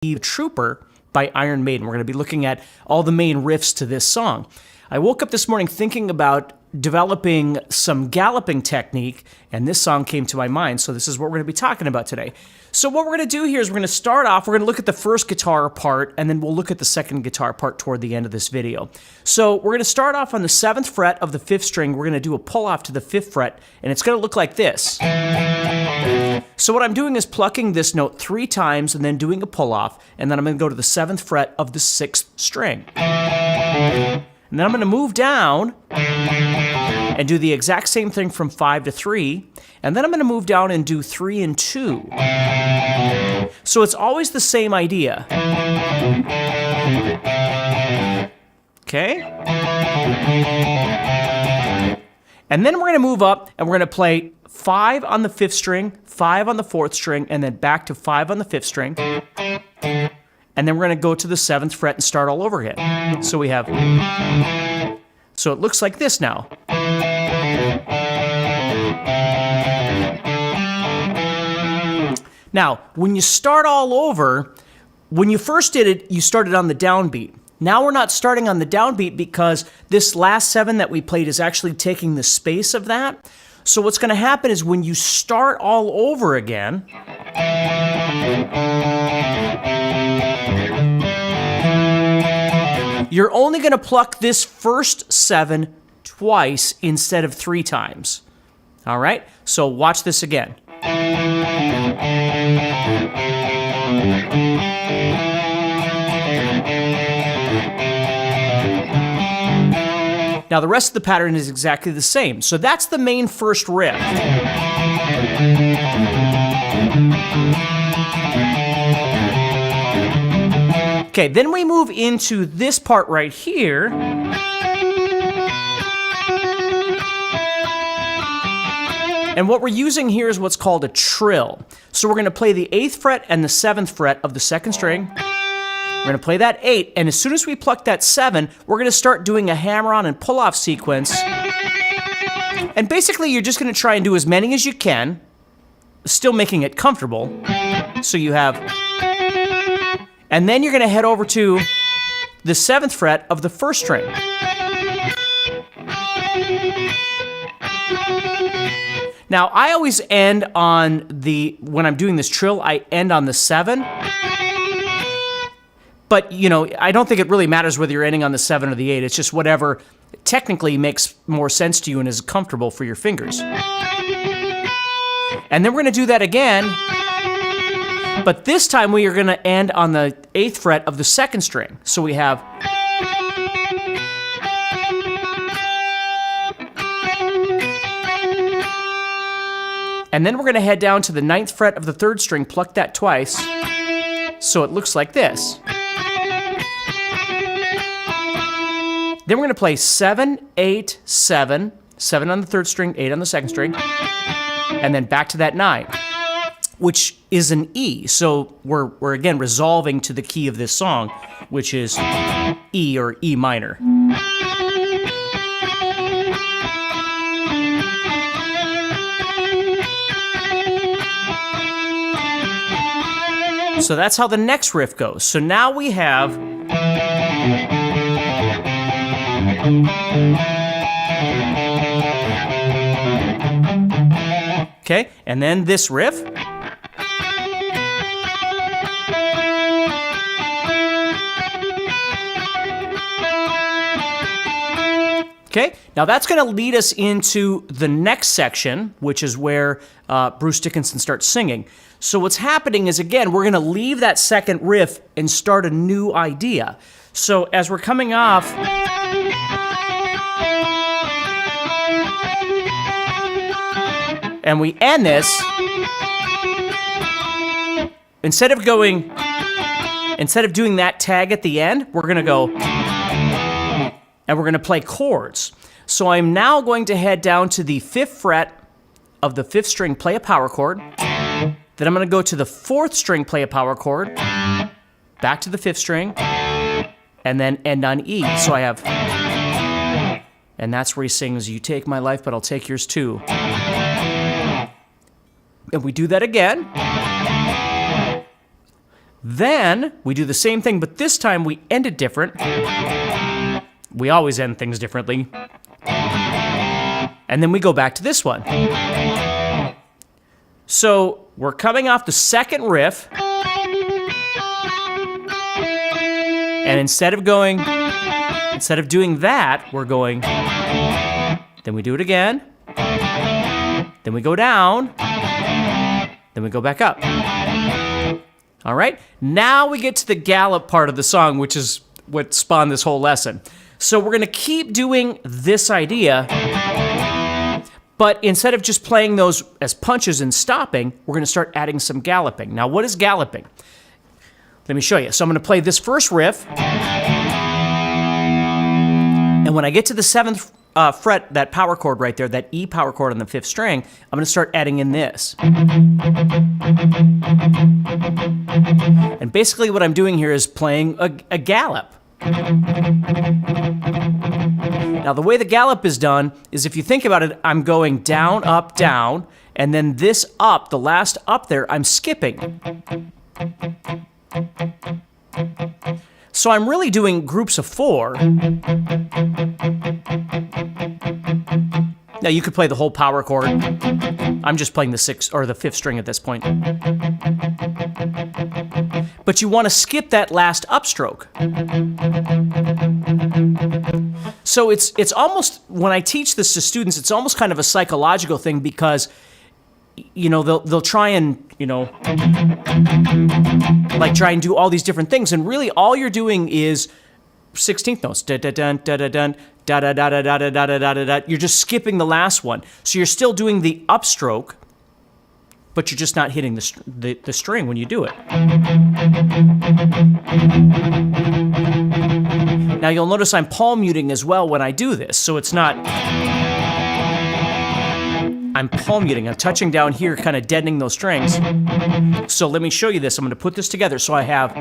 Trooper by Iron Maiden. We're going to be looking at all the main riffs to this song. I woke up this morning thinking about developing some galloping technique, and this song came to my mind, so this is what we're going to be talking about today. So what we're going to do here is we're going to start off, we're going to look at the first guitar part, and then we'll look at the second guitar part toward the end of this video. So we're going to start off on the 7th fret of the 5th string. We're going to do a pull-off to the 5th fret, and it's going to look like this. So what I'm doing is plucking this note 3 times and then doing a pull-off, and then I'm going to go to the 7th fret of the 6th string. And then I'm going to move down and do the exact same thing from 5 to 3, and then I'm going to move down and do 3 and 2. So it's always the same idea. Okay? And then we're going to move up and we're going to play 5 on the 5th string, 5 on the 4th string, and then back to 5 on the 5th string. And then we're going to go to the 7th fret and start all over again. So we have... So it looks like this now. Now, when you start all over, when you first did it, you started on the downbeat. Now we're not starting on the downbeat because this last 7 that we played is actually taking the space of that. So what's going to happen is when you start all over again, you're only going to pluck this first 7 twice instead of 3 times. All right? So watch this again. Now the rest of the pattern is exactly the same. So that's the main first riff. Okay, then we move into this part right here. And what we're using here is what's called a trill. So we're going to play the 8th fret and the 7th fret of the 2nd string. We're going to play that 8, and as soon as we pluck that 7, we're going to start doing a hammer-on and pull-off sequence. And basically, you're just going to try and do as many as you can, still making it comfortable. So you have... And then you're going to head over to the 7th fret of the 1st string. Now, I always end on the, when I'm doing this trill, I end on the 7. But, you know, I don't think it really matters whether you're ending on the 7 or the 8. It's just whatever technically makes more sense to you and is comfortable for your fingers. And then we're going to do that again. But this time we are going to end on the 8th fret of the 2nd string. So we have... And then we're going to head down to the 9th fret of the 3rd string, pluck that twice, so it looks like this. Then we're going to play 7, 8, 7, 7 on the 3rd string, 8 on the 2nd string, and then back to that 9. Which is an E. So we're again resolving to the key of this song, which is E or E minor. So that's how the next riff goes. So now we have... Okay, and then this riff. Okay, now that's going to lead us into the next section, which is where Bruce Dickinson starts singing. So what's happening is, again, we're going to leave that second riff and start a new idea. So as we're coming off... And we end this, instead of doing that tag at the end, we're going to go... And we're going to play chords. So I'm now going to head down to the 5th fret of the 5th string, play a power chord. Then I'm going to go to the 4th string, play a power chord. Back to the 5th string. And then end on E. So I have... And that's where he sings, "You take my life, but I'll take yours too." And we do that again. Then we do the same thing, but this time we end it different. We always end things differently. And then we go back to this one. So we're coming off the second riff. And instead of doing that, we're going, then we do it again. Then we go down. Then we go back up. All right? Now we get to the gallop part of the song, which is what spawned this whole lesson. So we're going to keep doing this idea, but instead of just playing those as punches and stopping, we're going to start adding some galloping. Now, what is galloping? Let me show you. So I'm going to play this first riff, and when I get to the 7th fret, that power chord right there, that E power chord on the 5th string, I'm going to start adding in this. And basically what I'm doing here is playing a gallop. Now the way the gallop is done is, if you think about it, I'm going down, and then this up, the last up there, I'm skipping. So I'm really doing groups of 4. Now you could play the whole power chord. I'm just playing the 6th or the 5th string at this point. But you want to skip that last upstroke. So it's almost, when I teach this to students, it's almost kind of a psychological thing, because they'll try and, like try and do all these different things, and really all you're doing is 16th notes. Da da dun da da dun da da da da da da da da da. You're just skipping the last one. So you're still doing the upstroke, but you're just not hitting the string when you do it. Now you'll notice I'm palm muting as well when I do this, so it's not... I'm palm muting. I'm touching down here, kind of deadening those strings. So let me show you this. I'm going to put this together. So I have...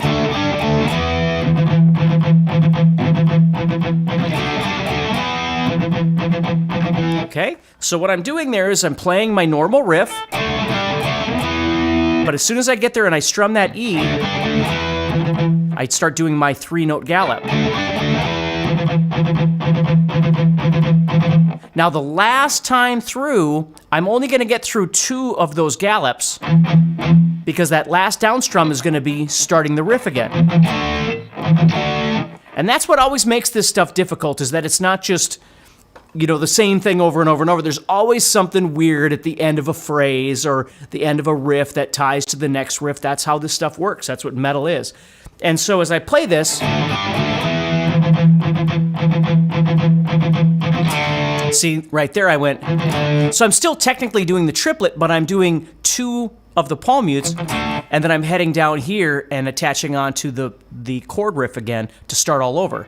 Okay, so what I'm doing there is I'm playing my normal riff, but as soon as I get there and I strum that E, I start doing my 3-note gallop. Now the last time through, I'm only going to get through 2 of those gallops, because that last down strum is going to be starting the riff again. And that's what always makes this stuff difficult, is that it's not just, the same thing over and over and over. There's always something weird at the end of a phrase or the end of a riff that ties to the next riff. That's how this stuff works. That's what metal is. And so as I play this, see, right there I went. So I'm still technically doing the triplet, but I'm doing 2 of the palm mutes, and then I'm heading down here and attaching onto the chord riff again to start all over.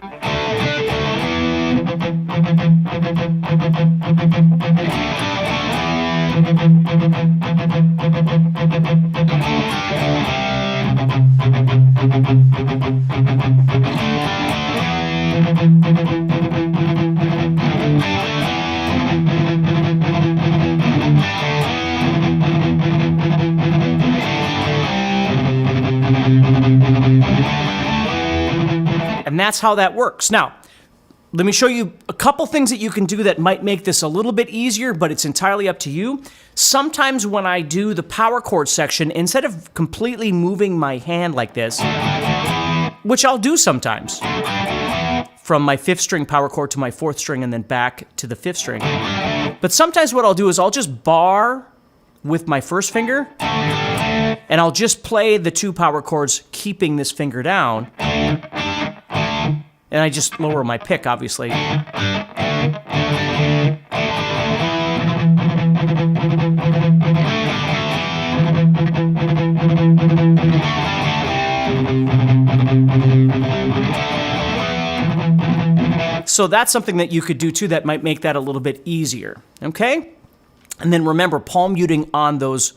And that's how that works. Now, let me show you a couple things that you can do that might make this a little bit easier, but it's entirely up to you. Sometimes when I do the power chord section, instead of completely moving my hand like this, which I'll do sometimes, from my 5th string power chord to my 4th string and then back to the 5th string. But sometimes what I'll do is I'll just bar with my first finger, and I'll just play the 2 power chords, keeping this finger down. And I just lower my pick, obviously. So that's something that you could do too that might make that a little bit easier, okay? And then remember, palm muting on those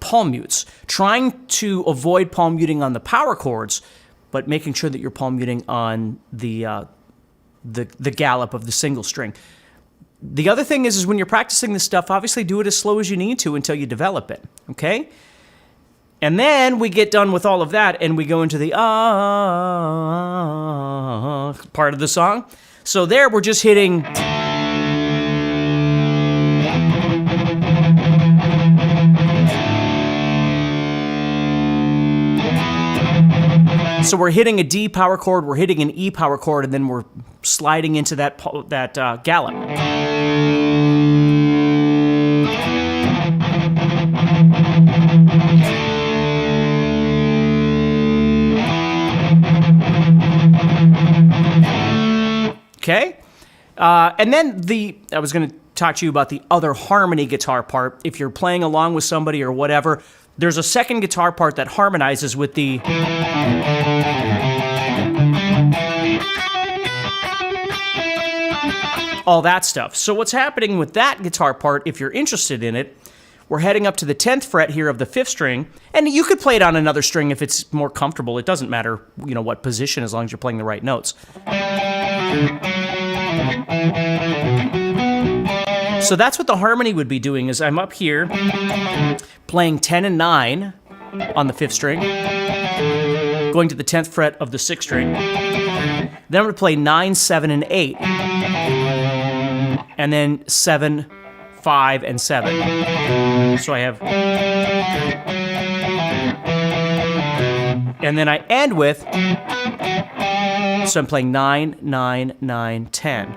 palm mutes. Trying to avoid palm muting on the power chords, but making sure that you're palm muting on the gallop of the single string. The other thing is when you're practicing this stuff, obviously do it as slow as you need to until you develop it, okay? And then we get done with all of that and we go into the part of the song. So there we're just hitting. So we're hitting a D power chord, we're hitting an E power chord, and then we're sliding into that gallop. Okay? And then I was going to talk to you about the other harmony guitar part. If you're playing along with somebody or whatever, there's a second guitar part that harmonizes with the... all that stuff. So what's happening with that guitar part, if you're interested in it, we're heading up to the 10th fret here of the 5th string, and you could play it on another string if it's more comfortable. It doesn't matter, what position, as long as you're playing the right notes. So that's what the harmony would be doing, is I'm up here playing 10 and 9 on the 5th string, going to the 10th fret of the 6th string. Then I'm going to play 9, 7, and 8. And then 7, 5, and 7. So I have... And then I end with... So I'm playing 9, 9, 9, 10.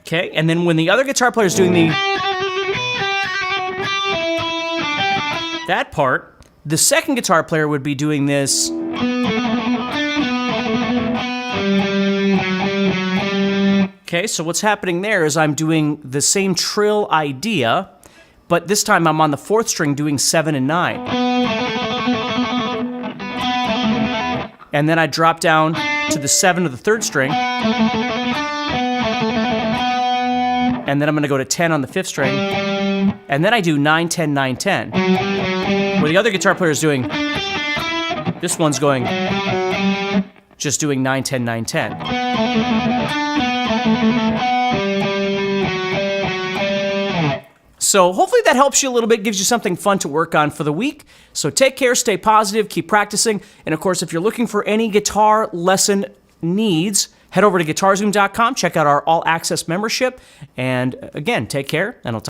Okay, and then when the other guitar player is doing that part, the second guitar player would be doing this. Okay, so what's happening there is I'm doing the same trill idea, but this time I'm on the 4th string doing 7 and 9. And then I drop down to the 7 of the 3rd string. And then I'm going to go to 10 on the 5th string. And then I do 9, 10, 9, 10. Where the other guitar player is doing, this one's going, just doing 9, 10, 9, 10. So hopefully that helps you a little bit, gives you something fun to work on for the week. So take care, stay positive, keep practicing. And of course, if you're looking for any guitar lesson needs, head over to guitarzoom.com, check out our all-access membership. And again, take care, and I'll talk